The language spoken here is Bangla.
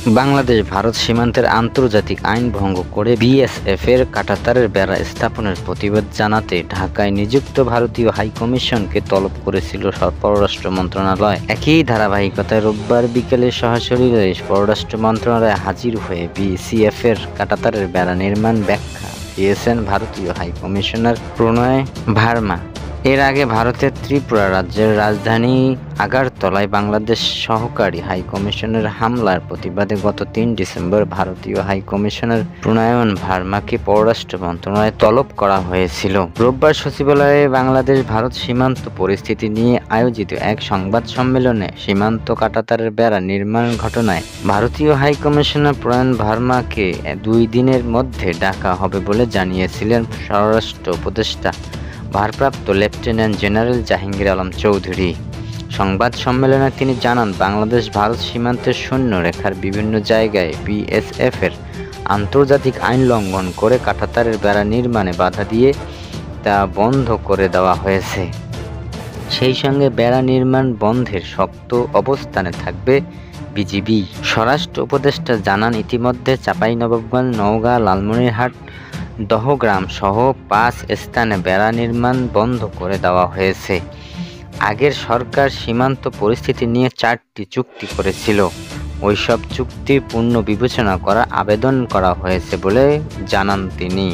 বাংলাদেশ ভারত সীমান্তের আন্তর্জাতিক আইন ভঙ্গ করে বিএসএফ এর কাঁটাতারের বেড়া স্থাপনের প্রতিবাদ জানাতে ঢাকায় নিযুক্ত ভারতীয় হাইকমিশনকে তলব করেছিল পররাষ্ট্র মন্ত্রণালয়। একই ধারাবাহিকতায় রোববার বিকেলে সরাসরি পররাষ্ট্র মন্ত্রণালয়ে হাজির হয়ে বিএসএফ এর কাঁটাতারের বেড়া নির্মাণ ব্যাখ্যা দিয়েছেন ভারতীয় হাইকমিশনার প্রণয় ভার্মা। এর আগে ভারতের ত্রিপুরা রাজ্যের রাজধানী আগরতলায় বাংলাদেশ সহকারী হাইকমিশনের হামলার প্রতিবাদে গত ৩ ডিসেম্বর ভারতীয় হাইকমিশনার প্রণয় ভার্মাকে পররাষ্ট্র মন্ত্রণালয়ে তলব করা হয়েছিল। রোববার সচিবালয়ে বাংলাদেশ ভারত সীমান্ত পরিস্থিতি নিয়ে আয়োজিত এক সংবাদ সম্মেলনে সীমান্ত কাঁটাতারের বেড়া নির্মাণ ঘটনায় ভারতীয় হাইকমিশনার প্রণয় ভার্মাকে ২ দিনের মধ্যে ডাকা হবে বলে জানিয়েছিলেন স্বরাষ্ট্র উপদেষ্টা ভারপ্রাপ্ত লেফটেন্যান্ট জেনারেল জাহাঙ্গীর আলম চৌধুরী। সংবাদ সম্মেলনে তিনি জানান, বাংলাদেশ ভারত সীমান্তের শূন্য রেখার বিভিন্ন জায়গায় বিএসএফ এর আন্তর্জাতিক আইন লঙ্ঘন করে কাঁটাতারের বেড়া নির্মাণে বাধা দিয়ে তা বন্ধ করে দেওয়া হয়েছে। সেই সঙ্গে বেড়া নির্মাণ বন্ধের শক্ত অবস্থানে থাকবে বিজিবি। স্বরাষ্ট্র উপদেষ্টা জানান, ইতিমধ্যে চাঁপাইনবাবগঞ্জ, নওগাঁ, লালমনিরহাট, দহগ্রাম সহ ৫ স্থানে বেড়া নির্মাণ বন্ধ করে দেওয়া হয়েছে। আগের সরকার সীমান্ত পরিস্থিতি নিয়ে ৪টি চুক্তি করেছিল। ওইসব চুক্তির পুনর্বিবেচনা করার আবেদন করা হয়েছে বলে জানান তিনি।